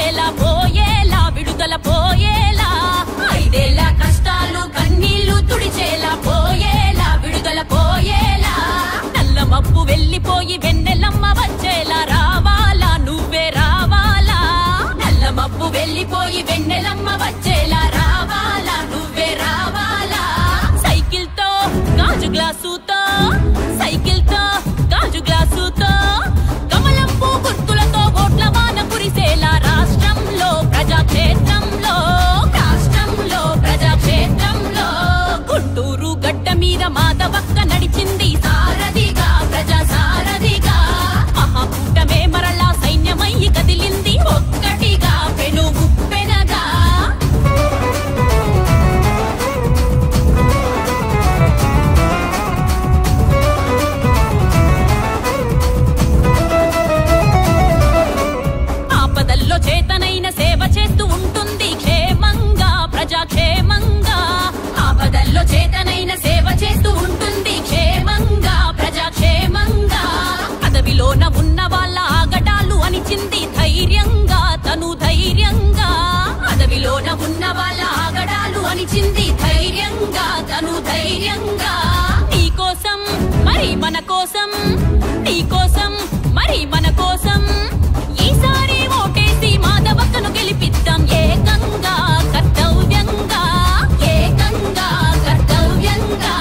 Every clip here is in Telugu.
తుడిచేలా పోయేలా విడుదల పోయేలా 5 ఏళ్ల కష్టాలు కన్నీళ్లు తుడిచేలా పోయేలా విడుదల పోయేలా నల్ల మబ్బు వెళ్ళిపోయి వెన్నెలమ్మ వచ్చేలా రావాలా నువ్వే రావాలా నల్ల మబ్బు వెళ్ళిపోయి వెన్నెలమ్మ వచ్చేలా రావాలా నువ్వే రావాలా సైకిల్ తో గాజు గ్లాసుతో సైకిల్ తో గాజు గ్లాసుతో కమలం పూ గుర్తులతో ఓట్ల వాన కురిసేలా రాష్ట్రంలో ప్రజాక్షేత్రంలో గుంటూరు గడ్డ మీద మాధవక్క నడిచింది సారథిగా ప్రజా సారథిగా మహాకూటమే మరలా సైన్యమయ్యి కదిలింది ఒక్కటిగా పెను ఉప్పెనగా ఆపదల్లో చేతనైన సేవ చేస్తూ ఉంటుంది క్షేమంగా ప్రజాక్షేమంగా ఆపదల్లో చేతనైన సేవ చేస్తూ ఉంటుంది క్షేమంగా ప్రజాక్షేమంగా పదవిలోన ఉన్న వాళ్ళ ఆగడాలు అనిచింది ధైర్యంగా తను ధైర్యంగా పదవిలోన ఉన్న వాళ్ళ ఆగడాలు అనిచింది ధైర్యంగా తను ధైర్యంగా నీకోసం మరి మన కోసం నీకోసం మరి మన కోసం ఈసారి ఓటేసి మాధవక్కను గెలిపిద్దాం ఏకంగా కర్తవ్యంగా ఏకంగా కర్తవ్యంగా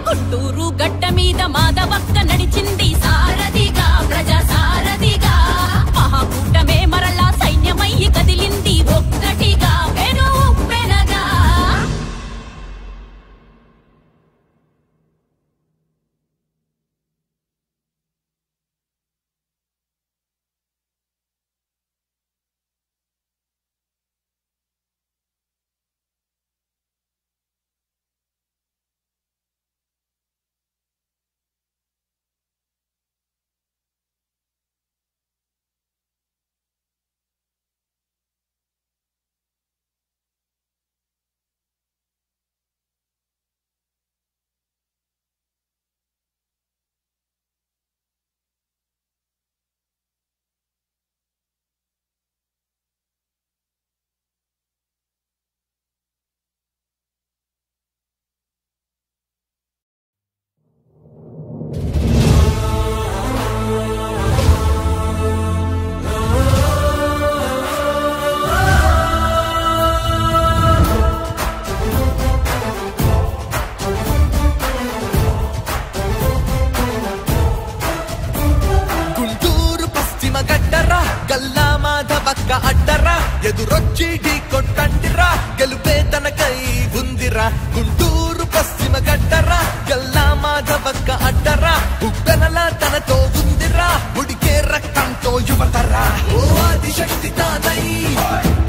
గుంటూరు గడ్డ మీద మాధవక్క నడిచింది సారథిగా ప్రజా సారథిగా మహాకూటమే మరలా సైన్యమయ్యి కదిలింది ఒక్కటిగా పెను ఉప్పెనగా అడ్డరా ఎదురొచ్చి ఢీ కొట్టండిరా గెలుపే తనకై ఉందిరా గుంటూరు పశ్చిమ గడ్డరా గల్లా మాధవక్క అడ్డరా ఉప్పెనలా తనతో ఉందిరా ఉడికే రక్తంతో యువతరా ఓ ఆదిశక్తి తానై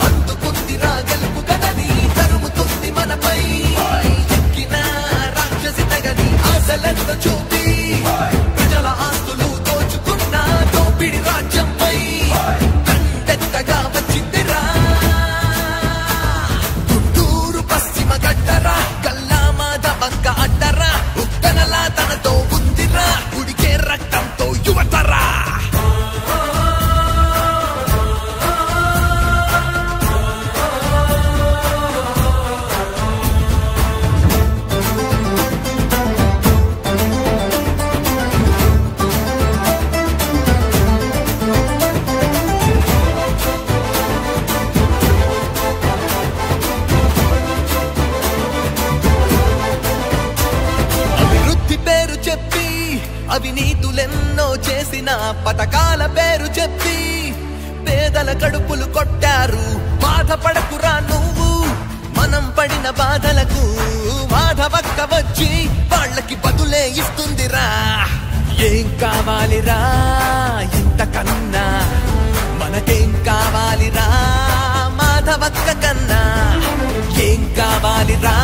అందుకుందిరా గెలుపు గదని తరుముతుంది మనపై ఎక్కిన రాక్షసి తగని ఆశలెంత చూపి ప్రజల ఆస్తులు దోచుకున్న దోపిడి రాజ్యంపై వచ్చిందిరా గుంటూరు పశ్చిమ గడ్డరా గల్లా మాధవక్క అడ్డరా ఉప్పెనలా తనతో ఉందిరా ఉడికే రక్తంతో యువతరా అవినీతులెన్నో చేసిన పథకాల పేరు చెప్పి పేదల కడుపులు కొట్టారు బాధపడకురా నువ్వు మనం పడిన బాధలకు మాధవక్క వచ్చి వాళ్ళకి బదులే ఇస్తుందిరా ఏం కావాలిరా ఇంతకన్నా మనకేం కావాలిరా మాధవక్క కన్నా ఏం కావాలిరా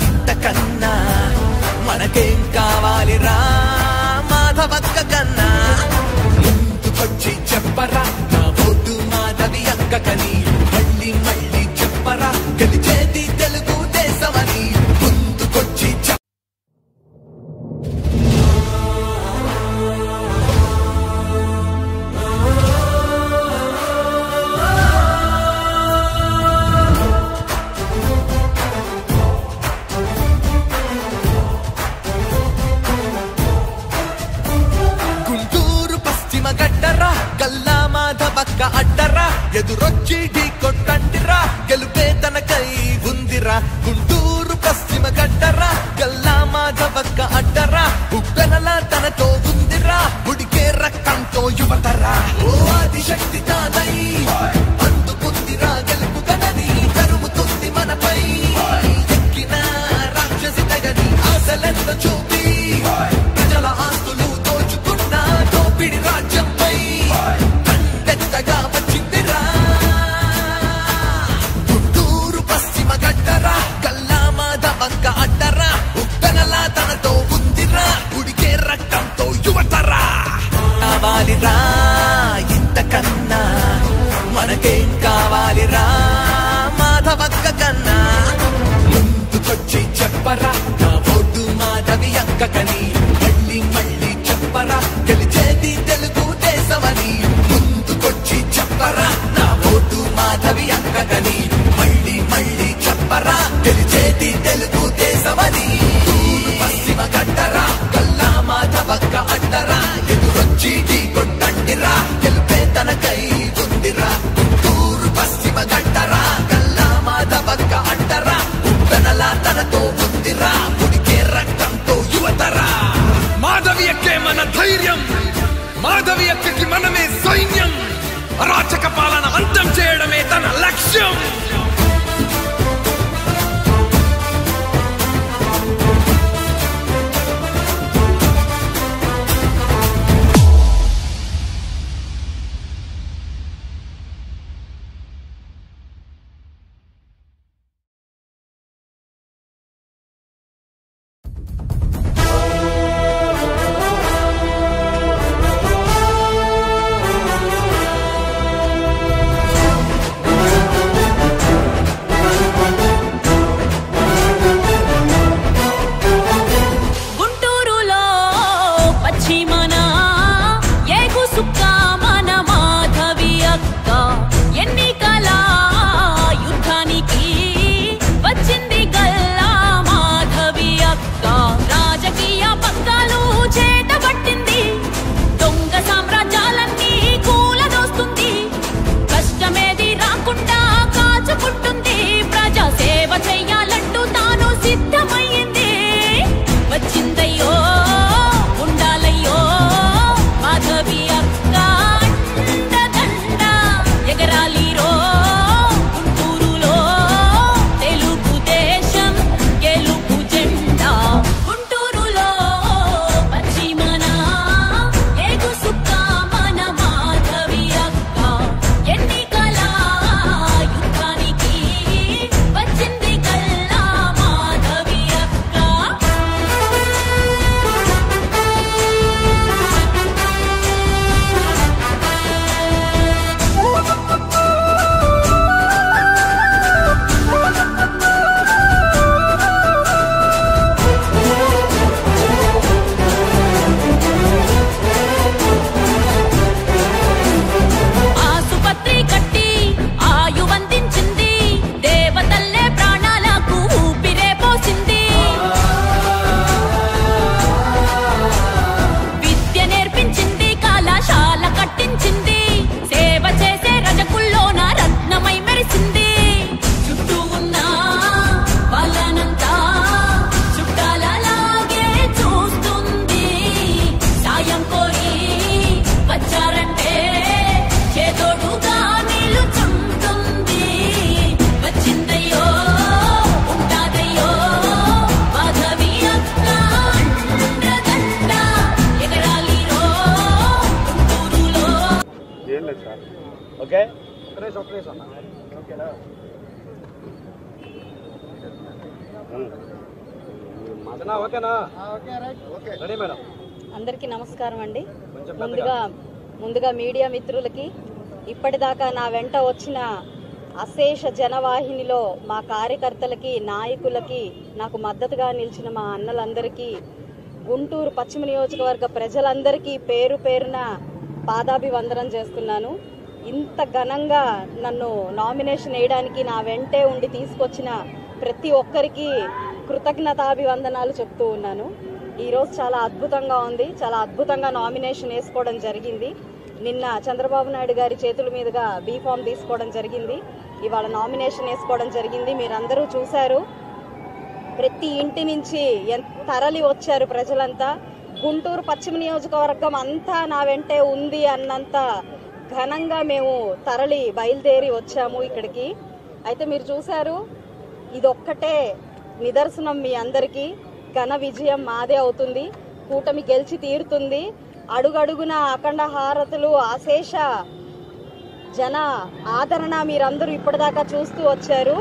ఇంతకన్నా మనకేం కావాలిరా మాధవక్క కన్నా ముందుకొచ్చి చెప్పరా నా ఓటు మాధవి అక్కకని మళ్ళీ మళ్ళీ చెప్పరా గెలిచేది తెలుగు దేశమని ముందుకొచ్చి పశ్చిమ గడ్డరా గల్లా మాధవక్క అడ్డరా ఎదురొచ్చి ఢీ కొట్టండిరా గెలుపే తనకై ఉందిరా గుంటూరు పశ్చిమ గడ్డరా గల్లా మాధవక్క అడ్డరా ఉప్పెనలా తనతో ఉందిరా ఉడికే రక్తంతో యువతరా ఓ ఆదిశక్తి తానై అందుకుందిరా గెలుపు కనని తరుముతుంది మనపై ఎక్కిన రాక్షసి తగని ఆశలెంత చూపి ప్రజల ఆస్తులు దోచుకున్న దోపిడి రాజ్యంపై దండెత్తగా వచ్చిందిరా గుంటూరు పశ్చిమ గడ్డరా గల్లా మాధవక్క అడ్డరా ఉప్పెనలా తనతో ఉందిరా ఉడికే రక్తంతో యువతరా కావాలిరా ఇంతకన్నా మనకేం కావాలిరా మాధవక్క కన్నా ముందుకొచ్చి చెప్పరా నా ఓటు మాధవి అక్కకని మళ్ళీ మళ్ళీ చెప్పరా గెలిచేది తెలుగు దేశమని ముందుకొచ్చి చెప్పరా నా ఓటు మాధవి అక్కకని మళ్ళీ మళ్ళీ చెప్పరా గెలిచేది తెలుగు దేశమని పశ్చిమ గడ్డరా గల్లా మాధవక్క అడ్డరా ఎదురొచ్చి ఢీ కొట్టండిరా గెలుపే తనకై ఉందిరా గుంటూరు పశ్చిమ గడ్డరా గల్లా మాధవక్క అడ్డరా ఉప్పెనలా తనతో ఉందిరా ఉడికే రక్తంతో యువతరా మాధవి అక్కే మన ధైర్యం మాధవి అక్కకి మనమే సైన్యం అరాచక పాలన అంతం చేయడమే తన లక్ష్యం ఓకే ఒక్కరేసి అన్న ఓకేనా ఓకేనా రెడీ మేడం. అందరికీ నమస్కారం అండి. ముందుగా మీడియా మిత్రులకి ఇప్పటిదాకా నా వెంట వచ్చిన అశేష జనవాహినిలో మా కార్యకర్తలకి నాయకులకి నాకు మద్దతుగా నిలిచిన మా అన్నలందరికీ గుంటూరు పశ్చిమ నియోజకవర్గ ప్రజలందరికీ పేరు పేరున పాదాభివందనం చేస్తున్నాను. ఇంత ఘనంగా నన్ను నామినేషన్ వేయడానికి నా వెంటే ఉండి తీసుకొచ్చిన ప్రతి ఒక్కరికి కృతజ్ఞతాభివందనాలు చెప్తూ ఉన్నాను. ఈరోజు చాలా అద్భుతంగా ఉంది. చాలా అద్భుతంగా నామినేషన్ వేసుకోవడం జరిగింది. నిన్న చంద్రబాబు నాయుడు గారి చేతుల మీదుగా బీఫామ్ తీసుకోవడం జరిగింది. ఇవాళ నామినేషన్ వేసుకోవడం జరిగింది. మీరందరూ చూశారు. ప్రతి ఇంటి నుంచి తరలి వచ్చారు ప్రజలంతా. గుంటూరు పశ్చిమ నియోజకవర్గం అంతా నా వెంటే ఉంది అన్నంత ఘనంగా మేము తరలి బయలుదేరి వచ్చాము ఇక్కడికి. అయితే మీరు చూశారు, ఇదొక్కటే నిదర్శనం మీ అందరికీ. ఘన విజయం మాదే అవుతుంది. కూటమి గెలిచి తీరుతుంది. అడుగడుగున అఖండ హారతులు, అశేష జన ఆదరణ మీరందరూ ఇప్పటిదాకా చూస్తూ వచ్చారు.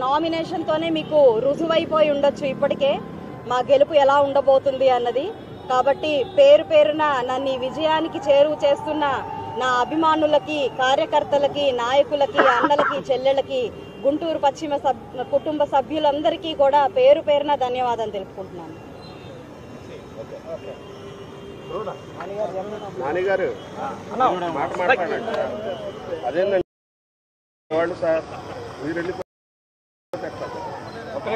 నామినేషన్తోనే మీకు రుజువైపోయి ఉండొచ్చు ఇప్పటికే మా గెలుపు ఎలా ఉండబోతుంది అన్నది. కాబట్టి పేరు పేరున నన్ను ఈ విజయానికి చేరువ చేస్తున్న నా అభిమానులకి, కార్యకర్తలకి, నాయకులకి, అన్నలకి, చెల్లెళ్ళకి, గుంటూరు పశ్చిమ కుటుంబ సభ్యులందరికీ కూడా పేరు పేరున ధన్యవాదాలు తెలుపుకుంటున్నాను. నానిగారు మాట మాట్లాడండి. అదేంటండి వాళ్ళు సార్ మీరు వెళ్ళిపోతారు. ఓకే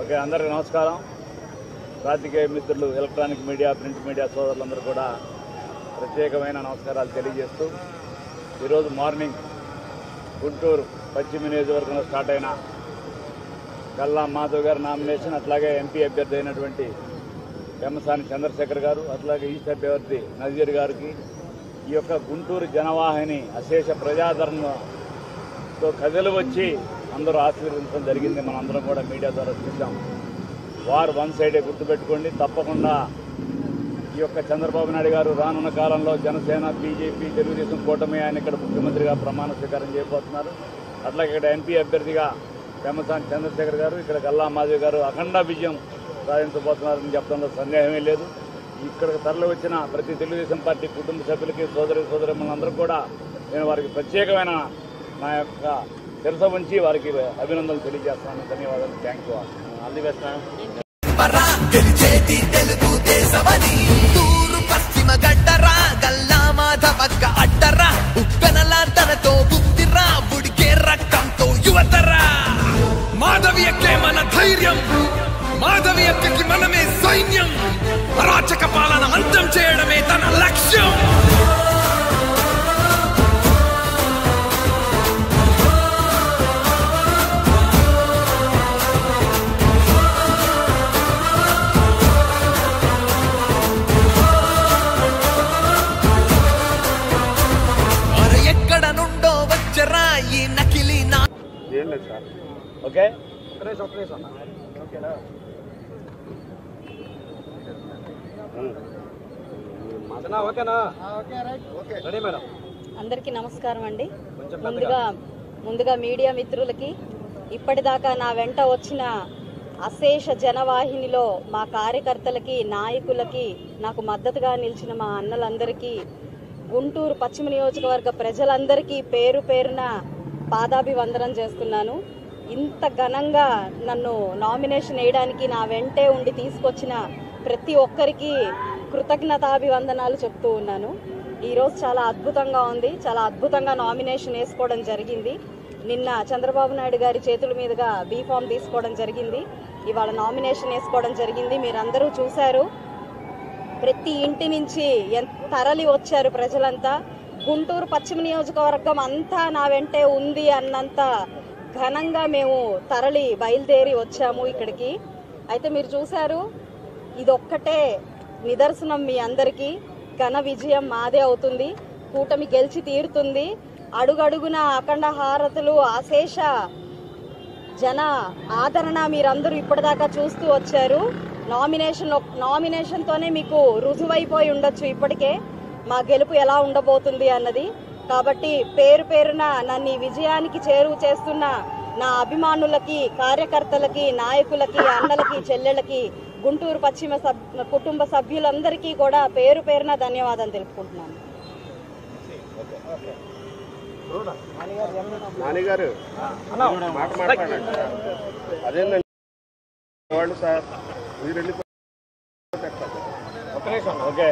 ఓకే, అందరికీ నమస్కారం. రాజకీయ మిత్రులు, ఎలక్ట్రానిక్ మీడియా, ప్రింట్ మీడియా సోదరులందరూ కూడా ప్రత్యేకమైన నమస్కారాలు తెలియజేస్తూ, ఈరోజు మార్నింగ్ గుంటూరు పశ్చిమ నియోజకవర్గంలో స్టార్ట్ అయిన గల్లా మాధవ్ గారి నామినేషన్, అట్లాగే ఎంపీ అభ్యర్థి అయినటువంటి పెమ్మసాని చంద్రశేఖర్ గారు, అట్లాగే ఈస్ట్ అభ్యర్థి నజీర్ గారికి ఈ యొక్క గుంటూరు జనవాహిని అశేష ప్రజాదరణతో కథలు వచ్చి అందరూ ఆశీర్వదించడం జరిగింది. మనందరం కూడా మీడియా ద్వారా చూసాం. వారు వన్ సైడే గుర్తుపెట్టుకోండి. తప్పకుండా ఈ యొక్క చంద్రబాబు నాయుడు గారు రానున్న కాలంలో జనసేన, బీజేపీ, తెలుగుదేశం కూటమి ఆయన ఇక్కడ ముఖ్యమంత్రిగా ప్రమాణ స్వీకారం చేయబోతున్నారు. అట్లాగే ఇక్కడ ఎంపీ అభ్యర్థిగా పెమ్మసాని చంద్రశేఖర్ గారు, ఇక్కడ గల్లా మాధవ్ గారు అఖండ విజయం సాధించబోతున్నారని చెప్పడంలో సందేహమే లేదు. ఇక్కడికి తరలి వచ్చిన ప్రతి తెలుగుదేశం పార్టీ కుటుంబ సభ్యులకి, సోదరిమణులందరూ కూడా నేను వారికి ప్రత్యేకమైన నా యొక్క శిరస ఉంచి వారికి అభినందనలు తెలియజేస్తాను. ధన్యవాదాలు. Thank you. All the best. తూరు పశ్చిమ గడ్డరా, గల్లా మాధవక్క అడ్డరా, ఉప్పెనలా తనతో బుద్ధిరా, ఉడికే రక్తంతో యువతరా. మాధవియక్కే మన ధైర్యం, మాధవియక్కకి మనమే సైన్యం. అరాచక పాలన అంతం చేయడమే తన లక్ష్యం. ఎక్కడ నుండో వచ్చరా ఈ నకిలీ నా ఏం లేదు సార్. ఓకే, అందరికీ నమస్కారం అండి. ముందుగా మీడియా మిత్రులకి, ఇప్పటిదాకా నా వెంట వచ్చిన అశేష జనవాహినిలో మా కార్యకర్తలకి, నాయకులకి, నాకు మద్దతుగా నిలిచిన మా అన్నలందరికీ, గుంటూరు పశ్చిమ నియోజకవర్గ ప్రజలందరికీ పేరు పేరున పాదాభివందనం చేస్తున్నాను. ఇంత ఘనంగా నన్ను నామినేషన్ వేయడానికి నా వెంటే ఉండి తీసుకొచ్చిన ప్రతి ఒక్కరికి కృతజ్ఞతాభివందనాలు చెప్తూ ఉన్నాను. ఈరోజు చాలా అద్భుతంగా ఉంది. చాలా అద్భుతంగా నామినేషన్ వేసుకోవడం జరిగింది. నిన్న చంద్రబాబు నాయుడు గారి చేతుల మీదుగా బీఫామ్ తీసుకోవడం జరిగింది. ఇవాళ నామినేషన్ వేసుకోవడం జరిగింది. మీరందరూ చూశారు. ప్రతి ఇంటి నుంచి తరలి వచ్చారు ప్రజలంతా. గుంటూరు పశ్చిమ నియోజకవర్గం అంతా నా వెంటే ఉంది అన్నంత ఘనంగా మేము తరలి బయలుదేరి వచ్చాము ఇక్కడికి. అయితే మీరు చూశారు, ఇదొక్కటే నిదర్శనం మీ అందరికీ. ఘన విజయం మాదే అవుతుంది. కూటమి గెలిచి తీరుతుంది. అడుగడుగున అఖండ హారతులు, అశేష జన ఆదరణ మీరందరూ ఇప్పటిదాకా చూస్తూ వచ్చారు. నామినేషన్తోనే మీకు రుజువైపోయి ఉండొచ్చు ఇప్పటికే మా గెలుపు ఎలా ఉండబోతుంది అన్నది. కాబట్టి పేరు పేరున నన్ను ఈ విజయానికి చేరువ చేస్తున్న నా అభిమానులకి, కార్యకర్తలకి, నాయకులకి, అన్నలకి, చెల్లెళ్ళకి, గుంటూరు పశ్చిమ కుటుంబ సభ్యులందరికీ కూడా పేరు పేరున ధన్యవాదాలు తెలుపుకుంటున్నాను. నానిగారు మాట మాట్లాడండి. అదేంటండి వాళ్ళు సార్ మీరు వెళ్ళిపోతారు. ఓకే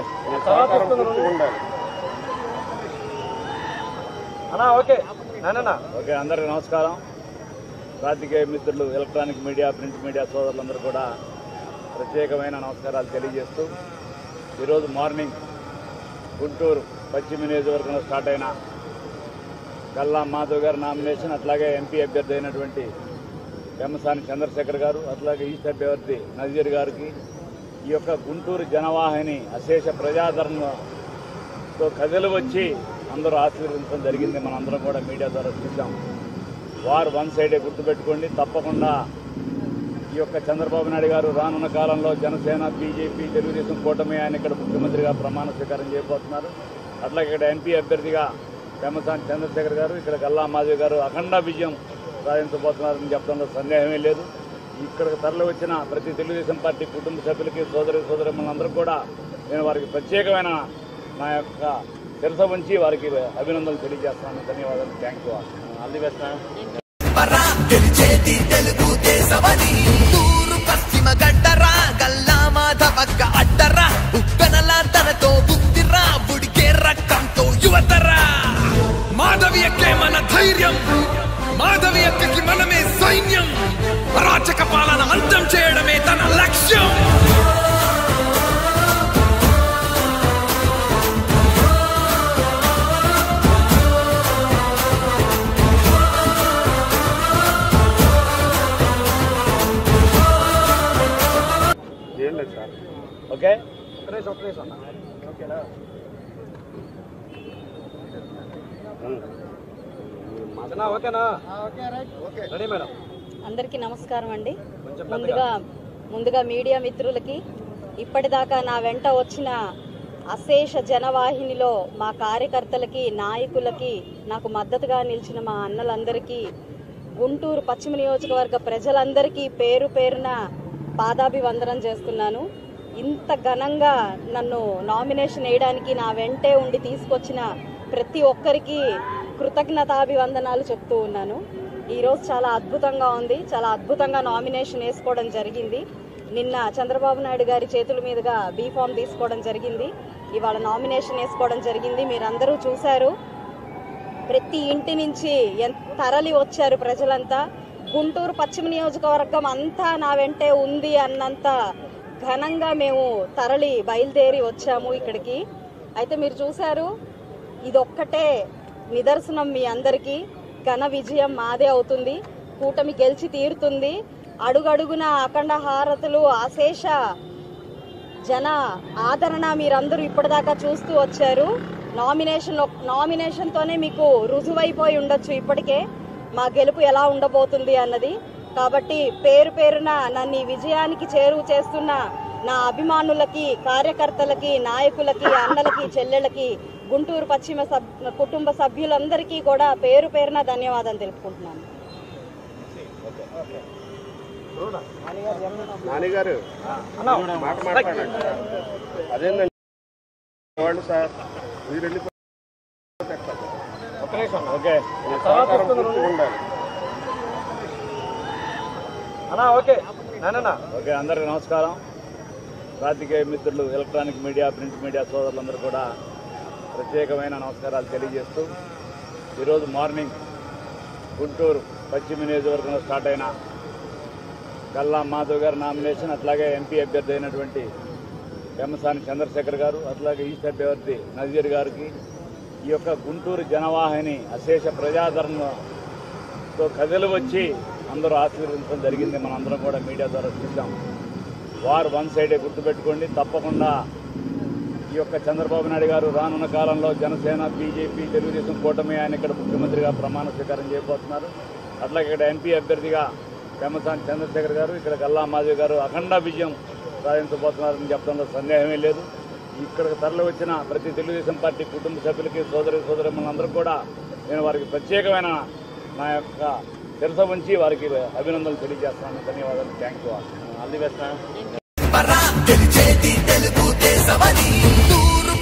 ఓకే, అందరికీ నమస్కారం. రాజకీయ మిత్రులు, ఎలక్ట్రానిక్ మీడియా, ప్రింట్ మీడియా సోదరులందరూ కూడా ప్రత్యేకమైన నమస్కారాలు తెలియజేస్తూ ఈరోజు మార్నింగ్ గుంటూరు పశ్చిమ నియోజకవర్గంలో స్టార్ట్ అయిన గల్లా మాధవ్ గారి నామినేషన్, అట్లాగే ఎంపీ అభ్యర్థి అయినటువంటి పెమ్మసాని చంద్రశేఖర్ గారు, అట్లాగే ఈస్ట్ అభ్యర్థి నజీర్ గారికి ఈ యొక్క గుంటూరు జనవాహిని అశేష ప్రజాదరణతో కథలు వచ్చి అందరూ ఆశీర్వదించడం జరిగింది. మనందరం కూడా మీడియా ద్వారా చూసాం. వారు వన్ సైడే గుర్తుపెట్టుకోండి. తప్పకుండా ఈ యొక్క చంద్రబాబు నాయుడు గారు రానున్న కాలంలో జనసేన, బీజేపీ, తెలుగుదేశం కూటమి ఆయన ఇక్కడ ముఖ్యమంత్రిగా ప్రమాణ స్వీకారం చేయబోతున్నారు. అట్లాగే ఇక్కడ ఎంపీ అభ్యర్థిగా పెమ్మసాని చంద్రశేఖర్ గారు, ఇక్కడ గల్లా మాధవ్ గారు అఖండ విజయం సాధించబోతున్నారని చెప్పడంలో సందేహమే లేదు. ఇక్కడికి తరలి వచ్చిన ప్రతి తెలుగుదేశం పార్టీ కుటుంబ సభ్యులకి, సోదరులందరూ కూడా నేను వారికి ప్రత్యేకమైన నా యొక్క శిరస ఉంచి వారికి అభినందనలు తెలియజేస్తాను. ధన్యవాదాలు. Thank you. All the best. పశ్చిమ గడ్డరా గల్లా మాధవక్క అడ్డరా ఉప్పెనలా తనతో బుద్ధిరా ఉడికే రక్తంతో యువతరా. మాధవియక్కే మన ధైర్యం, మాధవియక్కకి మనమే సైన్యం. అరాచక పాలన అంతం చేయడమే తన లక్ష్యం. ఏం లేదు సార్. ఓకే, ఓకేనా? ఓకేనా? Ready madam. అందరికీ నమస్కారం అండి. ముందుగా మీడియా మిత్రులకి, ఇప్పటిదాకా నా వెంట వచ్చిన అశేష జనవాహినిలో మా కార్యకర్తలకి, నాయకులకి, నాకు మద్దతుగా నిలిచిన మా అన్నలందరికీ, గుంటూరు పశ్చిమ నియోజకవర్గ ప్రజలందరికీ పేరు పేరున పాదాభివందనం చేస్తున్నాను. ఇంత ఘనంగా నన్ను నామినేషన్ వేయడానికి నా వెంటే ఉండి తీసుకొచ్చిన ప్రతి ఒక్కరికి కృతజ్ఞతాభివందనాలు చెప్తూ ఉన్నాను. ఈరోజు చాలా అద్భుతంగా ఉంది. చాలా అద్భుతంగా నామినేషన్ వేసుకోవడం జరిగింది. నిన్న చంద్రబాబు నాయుడు గారి చేతుల మీదుగా బీఫామ్ తీసుకోవడం జరిగింది. ఇవాళ నామినేషన్ వేసుకోవడం జరిగింది. మీరందరూ చూశారు. ప్రతి ఇంటి నుంచి తరలి వచ్చారు ప్రజలంతా. గుంటూరు పశ్చిమ నియోజకవర్గం అంతా నా వెంటే ఉంది అన్నంత ఘనంగా మేము బయలుదేరి వచ్చాము ఇక్కడికి. అయితే మీరు చూశారు, ఇదొక్కటే నిదర్శనం మీ అందరికీ. ఘన విజయం మాదే అవుతుంది. కూటమి గెలిచి తీరుతుంది. అడుగడుగున అఖండ హారతులు, అశేష జన ఆదరణ మీరందరూ ఇప్పటిదాకా చూస్తూ వచ్చారు. నామినేషన్తోనే మీకు రుజువైపోయి ఉండొచ్చు ఇప్పటికే మా గెలుపు ఎలా ఉండబోతుంది అన్నది. కాబట్టి పేరు పేరున నన్ను ఈ విజయానికి చేరువ చేస్తున్న నా అభిమానులకి, కార్యకర్తలకి, నాయకులకి, అన్నలకి, చెల్లెళ్ళకి, గుంటూరు పశ్చిమ కుటుంబ సభ్యులందరికీ కూడా పేరు పేరున ధన్యవాదాలు తెలుపుకుంటున్నాను. నానిగారు మాట మాట్లాడండి. అదేంటండి వాళ్ళు సార్, మీరు వెళ్ళిపోయి ఓకే ఓకే అందరికీ నమస్కారం. రాజకీయ మిత్రులు, ఎలక్ట్రానిక్ మీడియా, ప్రింట్ మీడియా సోదరులందరూ కూడా ప్రత్యేకమైన నమస్కారాలు తెలియజేస్తూ ఈరోజు మార్నింగ్ గుంటూరు పశ్చిమ నియోజకవర్గంలో స్టార్ట్ అయిన గల్లా మాధవ్ గారి నామినేషన్, అట్లాగే ఎంపీ అభ్యర్థి అయినటువంటి పెమ్మసాని చంద్రశేఖర్ గారు, అట్లాగే ఈస్ట్ అభ్యర్థి నజీర్ గారికి ఈ యొక్క గుంటూరు జనవాహిని అశేష ప్రజాదరణతో కథలు వచ్చి అందరూ ఆశీర్వదించడం జరిగింది. మనందరం కూడా మీడియా ద్వారా చూసాం. వారు వన్ సైడే గుర్తుపెట్టుకోండి. తప్పకుండా ఈ యొక్క చంద్రబాబు నాయుడు గారు రానున్న కాలంలో జనసేన, బీజేపీ, తెలుగుదేశం కూటమి ఆయన ఇక్కడ ముఖ్యమంత్రిగా ప్రమాణ స్వీకారం చేయబోతున్నారు. అట్లాగే ఇక్కడ ఎంపీ అభ్యర్థిగా పెమ్మసాని చంద్రశేఖర్ గారు, ఇక్కడ గల్లా మాధవ్ గారు అఖండ విజయం సాధించబోతున్నారని చెప్పడంలో సందేహమే లేదు. ఇక్కడికి తరలి వచ్చిన ప్రతి తెలుగుదేశం పార్టీ కుటుంబ సభ్యులకి, సోదరులందరూ కూడా నేను వారికి ప్రత్యేకమైన నా యొక్క శిరస ఉంచి వారికి అభినందనలు తెలియజేస్తాను. ధన్యవాదాలు. Thank you. All the best.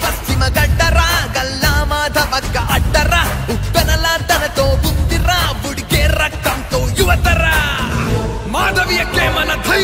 పశ్చిమ గడ్డరా గల్లా మాధవక్క అడ్డరా ఉప్పెనలా తనతో బుద్ధిరా ఉడికే రక్తంతో యువతరా. మాధవియక్కే మన ధైర్యం.